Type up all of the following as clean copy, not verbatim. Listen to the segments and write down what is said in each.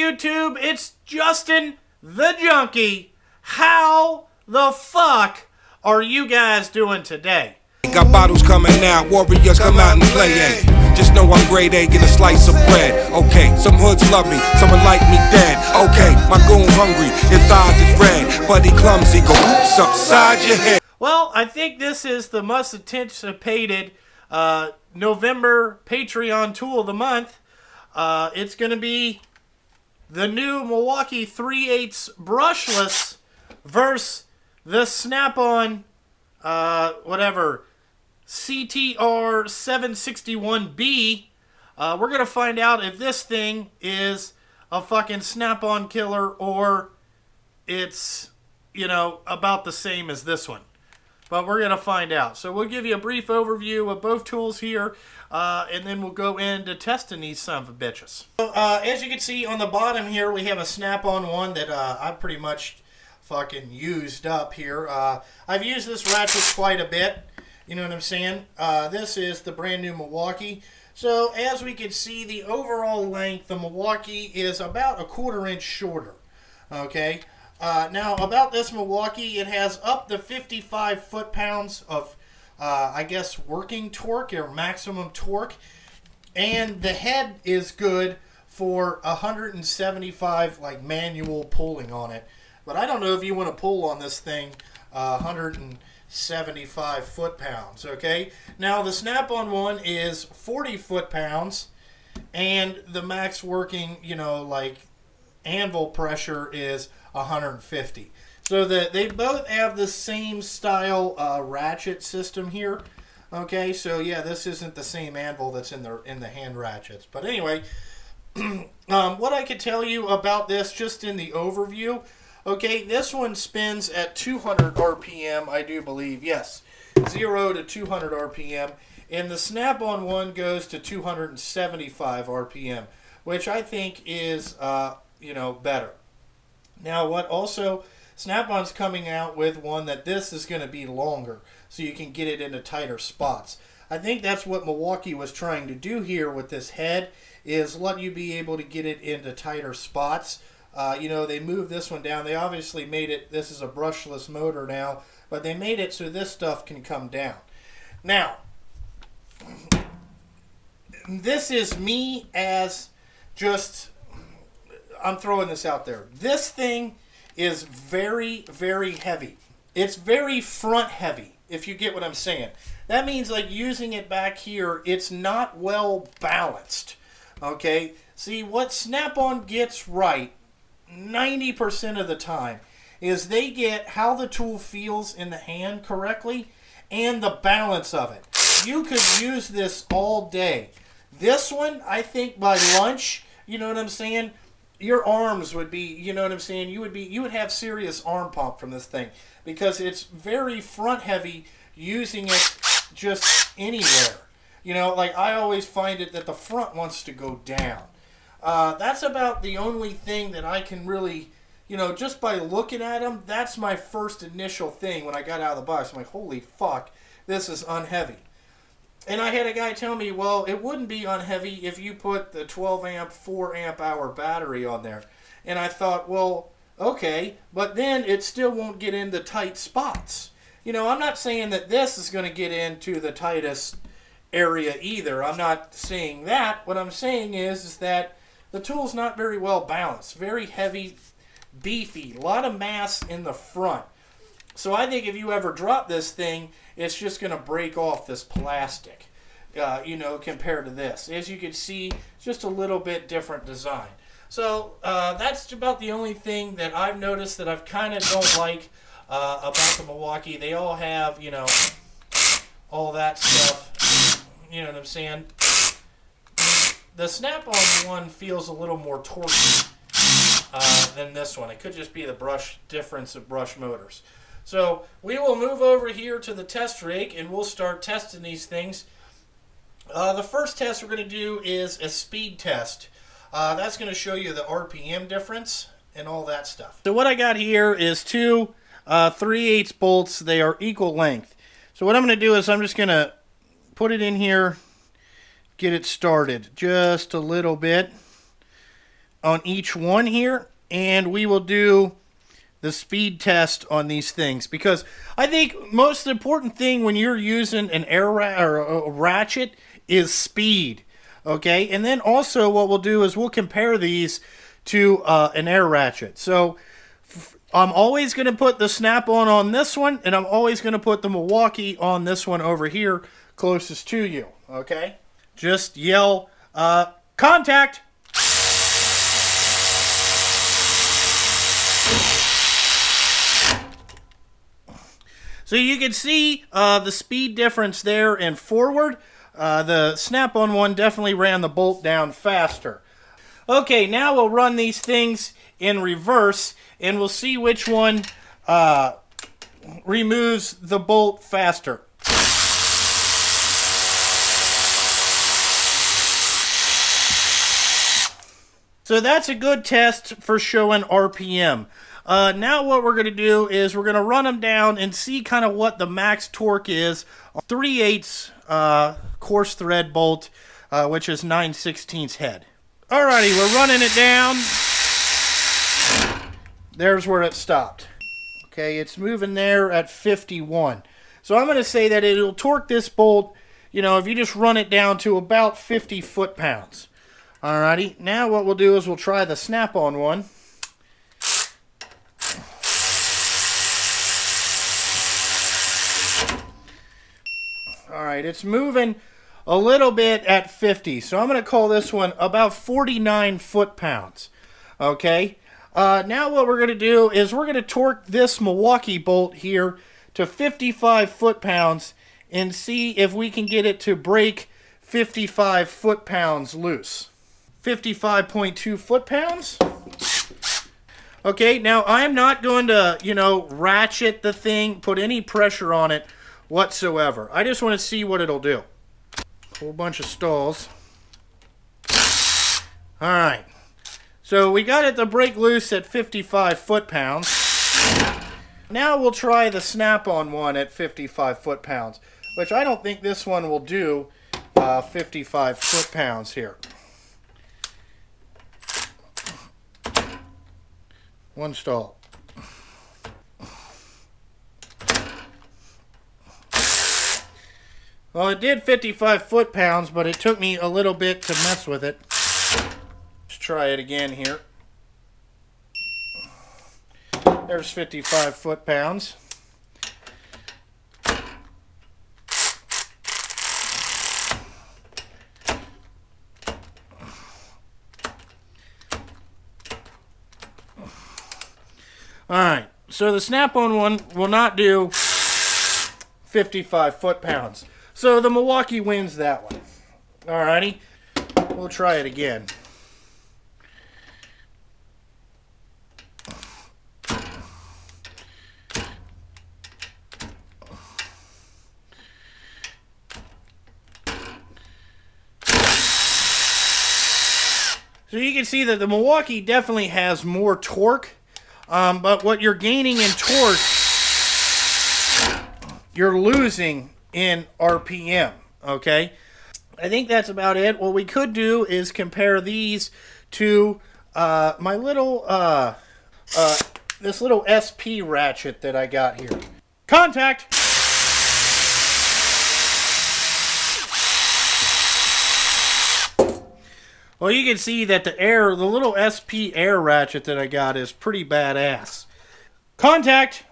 YouTube? It's Justin the Junkie. How the fuck are you guys doing today? Got bottles coming out, warriors come out and play, hey. Just know I'm grade A, get a slice of bread. Okay, some hoods love me, someone like me dead. Okay, my goon hungry, his eyes is red, but he clumsy, go oops upside your head. Well, I think this is the most anticipated November Patreon tool of the month. It's going to be the new Milwaukee 3/8 brushless versus the Snap-on, whatever, CTR 761B. We're going to find out if this thing is a fucking Snap-on killer or it's, you know, about the same as this one. But we're going to find out. So we'll give you a brief overview of both tools here, and then we'll go into testing these son of a bitches. So, as you can see on the bottom here, we have a Snap-on one that I pretty much fucking used up here. I've used this ratchet quite a bit. You know what I'm saying? This is the brand new Milwaukee. So as we can see, the overall length, the Milwaukee is about a 1/4 inch shorter. Okay. Now about this Milwaukee, it has up to 55 foot-pounds of, I guess, working torque or maximum torque. And the head is good for 175 like manual pulling on it. But I don't know if you want to pull on this thing 175 foot-pounds, okay? Now, the Snap-on one is 40 foot-pounds, and the max working, you know, like, anvil pressure is 150. So they both have the same style ratchet system here, okay? So, yeah, this isn't the same anvil that's in the hand ratchets. But anyway, what I could tell you about this just in the overview, okay, this one spins at 200 RPM, I do believe. Yes, 0 to 200 RPM. And the Snap-on one goes to 275 RPM, which I think is, you know, better. Now, what also, Snap-on's coming out with one that this is going to be longer, so you can get it into tighter spots. I think that's what Milwaukee was trying to do here with this head, is let you be able to get it into tighter spots. You know, they moved this one down. They obviously made it, this is a brushless motor now, but they made it so this stuff can come down. Now, this is me as just, I'm throwing this out there. This thing is very, very heavy. It's very front heavy, if you get what I'm saying. That means like using it back here, it's not well balanced. Okay? See, what Snap-on gets right 90% of the time is they get how the tool feels in the hand correctly and the balance of it. You could use this all day. This one, I think by lunch, you know what I'm saying, your arms would be, you know what I'm saying, you would have serious arm pump from this thing because it's very front heavy, using it just anywhere. You know, like I always find it that the front wants to go down. That's about the only thing that I can really, you know, just by looking at them, that's my first initial thing when I got out of the box. I'm like, holy fuck, this is unheavy. And I had a guy tell me, well, it wouldn't be unheavy if you put the 12 amp, 4 amp hour battery on there. And I thought, well, okay, but then it still won't get into tight spots. You know, I'm not saying that this is going to get into the tightest area either. I'm not saying that. What I'm saying is that the tool's not very well balanced. Very heavy, beefy, a lot of mass in the front. So I think if you ever drop this thing, it's just going to break off this plastic, you know, compared to this. As you can see, just a little bit different design. So that's about the only thing that I've noticed that I've kind of don't like about the Milwaukee. They all have, you know, all that stuff. You know what I'm saying? The Snap-on one feels a little more torquey than this one. It could just be the brush difference of brush motors. So we will move over here to the test rig and we'll start testing these things. The first test we're going to do is a speed test. That's going to show you the RPM difference and all that stuff. So what I got here is two 3/8 bolts. They are equal length. So what I'm going to do is I'm just going to put it in here, get it started just a little bit. on each one here, and we will do the speed test on these things, because I think most important thing when you're using an or a ratchet is speed. Okay, and then also what we'll do is we'll compare these to an air ratchet. So I'm always going to put the Snap-on on this one, and I'm always going to put the Milwaukee on this one over here closest to you. Okay, just yell contact. So you can see the speed difference there in forward. The Snap-on one definitely ran the bolt down faster. Okay, now we'll run these things in reverse, and we'll see which one removes the bolt faster. So that's a good test for showing RPM. Now what we're going to do is we're going to run them down and see kind of what the max torque is. 3/8 coarse thread bolt, which is 9/16 head. Alrighty, we're running it down. There's where it stopped. Okay, it's moving there at 51. So I'm going to say that it'll torque this bolt, you know, if you just run it down to about 50 foot-pounds. Alrighty, now what we'll do is we'll try the Snap-on one. Alright, it's moving a little bit at 50, so I'm going to call this one about 49 foot-pounds. Okay, now what we're going to do is we're going to torque this Milwaukee bolt here to 55 foot-pounds and see if we can get it to break 55 foot-pounds loose. 55.2 foot-pounds. Okay, now I'm not going to, you know, ratchet the thing, put any pressure on it whatsoever. I just want to see what it'll do. Whole bunch of stalls. Alright, so we got it to break loose at 55 foot-pounds. Now we'll try the Snap-on one at 55 foot-pounds, which I don't think this one will do 55 foot-pounds here. One stall. Well, it did 55 foot-pounds, but it took me a little bit to mess with it. Let's try it again here. There's 55 foot-pounds. Alright, so the Snap-on one will not do 55 foot-pounds. So the Milwaukee wins that one. Alrighty, we'll try it again. So you can see that the Milwaukee definitely has more torque, but what you're gaining in torque, you're losing in RPM, okay? I think that's about it. What we could do is compare these to my little, this little SP ratchet that I got here. Contact! Well, you can see that the little SP air ratchet that I got is pretty badass. Contact!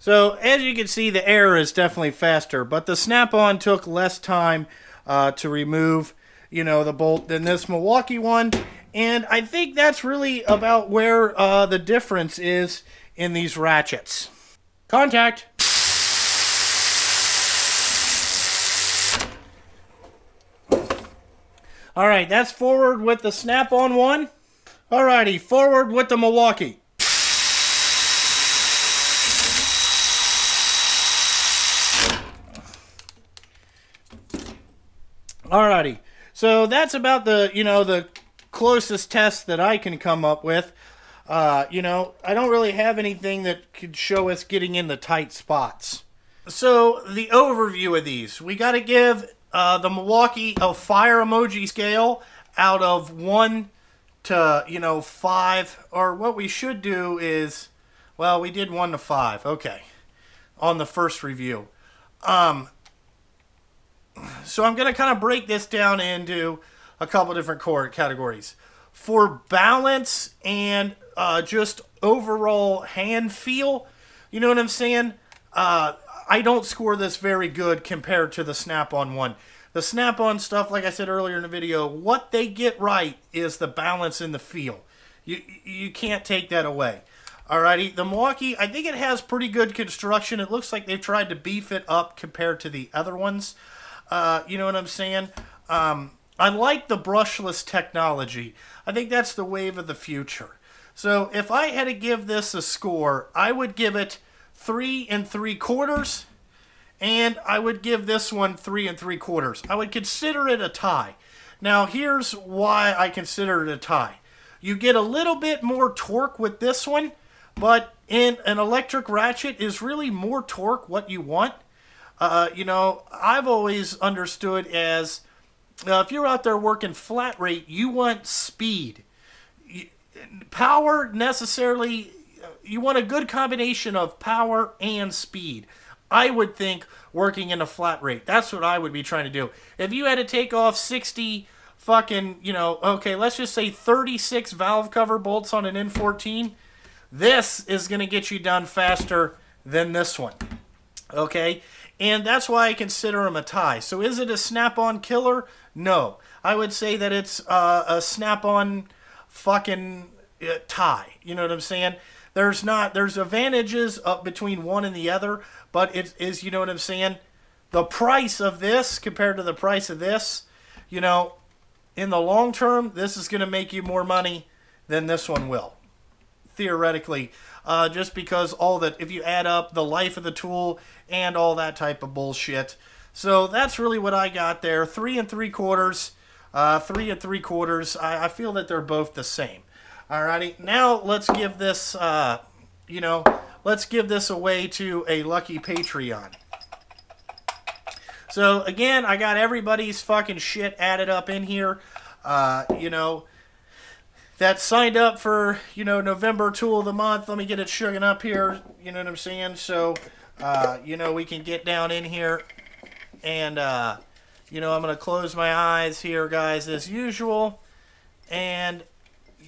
So, as you can see, the air is definitely faster, but the Snap-on took less time to remove, you know, the bolt than this Milwaukee one. And I think that's really about where the difference is in these ratchets. Contact! Alright, that's forward with the Snap-on one. Alrighty, forward with the Milwaukee. Alrighty, so that's about the, you know, the closest test that I can come up with. You know, I don't really have anything that could show us getting in the tight spots. So the overview of these, we got to give the Milwaukee a fire emoji scale out of 1 to 5, or what we should do is, well, we did 1 to 5, okay, on the first review. So I'm going to kind of break this down into a couple different core categories. For balance and just overall hand feel, you know what I'm saying? I don't score this very good compared to the Snap-on one. The Snap-on stuff, like I said earlier in the video, what they get right is the balance and the feel. You can't take that away. Alrighty, the Milwaukee, I think it has pretty good construction. It looks like they've tried to beef it up compared to the other ones. You know what I'm saying? I like the brushless technology. I think that's the wave of the future. So if I had to give this a score, I would give it 3 3/4, and I would give this one 3 3/4. I would consider it a tie. Now here's why I consider it a tie. You get a little bit more torque with this one, but in an electric ratchet, is really more torque what you want? I've always understood as if you're out there working flat rate, you want speed. Power necessarily, you want a good combination of power and speed. I would think working in a flat rate. That's what I would be trying to do. If you had to take off 60 fucking, okay, let's just say 36 valve cover bolts on an N14, this is going to get you done faster than this one. Okay? And that's why I consider them a tie. So is it a Snap-on killer? No. I would say that it's a Snap-on fucking tie. You know what I'm saying? There's advantages between one and the other, but it is, you know what I'm saying? The price of this compared to the price of this, in the long term, this is going to make you more money than this one will. Theoretically, just because if you add up the life of the tool and all that type of bullshit. So that's really what I got there. 3 3/4, 3 3/4. I feel that they're both the same. Alrighty, now let's give this, let's give this away to a lucky Patreon. So again, I got everybody's fucking shit added up in here. That signed up for, November Tool of the Month. Let me get it sugared up here. You know what I'm saying? So, we can get down in here. And, I'm going to close my eyes here, guys, as usual. And,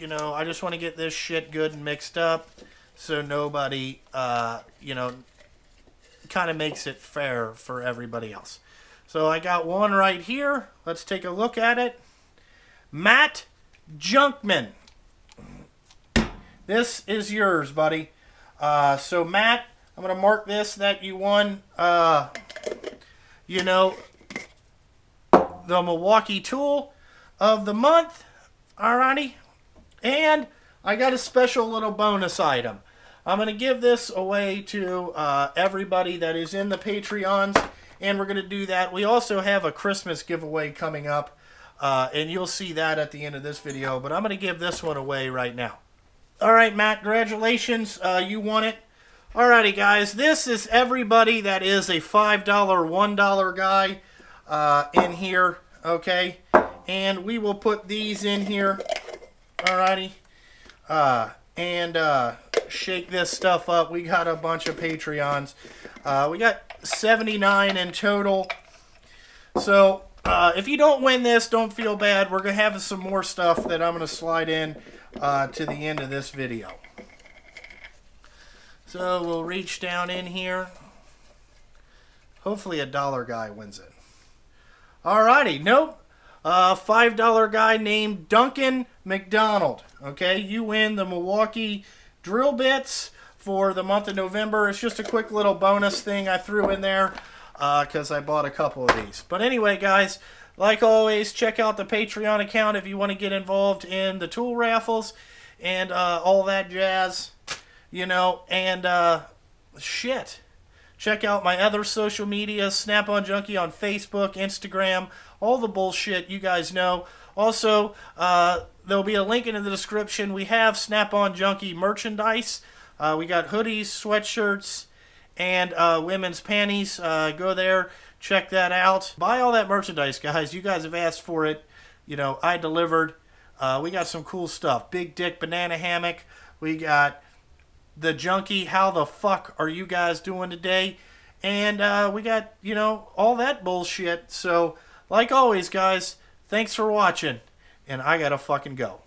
I just want to get this shit good and mixed up so nobody, kind of makes it fair for everybody else. So I got one right here. Let's take a look at it. Matt Junkman. This is yours, buddy. So, Matt, I'm going to mark this that you won, the Milwaukee Tool of the Month. Alrighty. And I got a special little bonus item. I'm going to give this away to everybody that is in the Patreons, and we're going to do that. We also have a Christmas giveaway coming up, and you'll see that at the end of this video, but I'm going to give this one away right now. All right, Matt, congratulations. You won it. Alrighty, guys, this is everybody that is a $5, $1 guy in here, okay? And we will put these in here, alrighty? And shake this stuff up. We got a bunch of Patreons. We got 79 in total. So, if you don't win this, don't feel bad. We're going to have some more stuff that I'm going to slide in to the end of this video. So we'll reach down in here. Hopefully a dollar guy wins it. Alrighty, nope. $5 guy named Duncan McDonald. Okay, you win the Milwaukee drill bits for the month of November. It's just a quick little bonus thing I threw in there because I bought a couple of these. But anyway, guys, like always, check out the Patreon account if you want to get involved in the tool raffles and all that jazz, and shit. Check out my other social media, Snap-on Junkie on Facebook, Instagram, all the bullshit you guys know. Also, there'll be a link in the description. We have Snap-on Junkie merchandise. We got hoodies, sweatshirts, and women's panties. Go there, check that out. Buy all that merchandise, guys. You guys have asked for it. You know, I delivered. We got some cool stuff. Big Dick Banana Hammock. We got the Junkie. How the fuck are you guys doing today? And we got, you know, all that bullshit. So, like always, guys, thanks for watching. And I gotta fucking go.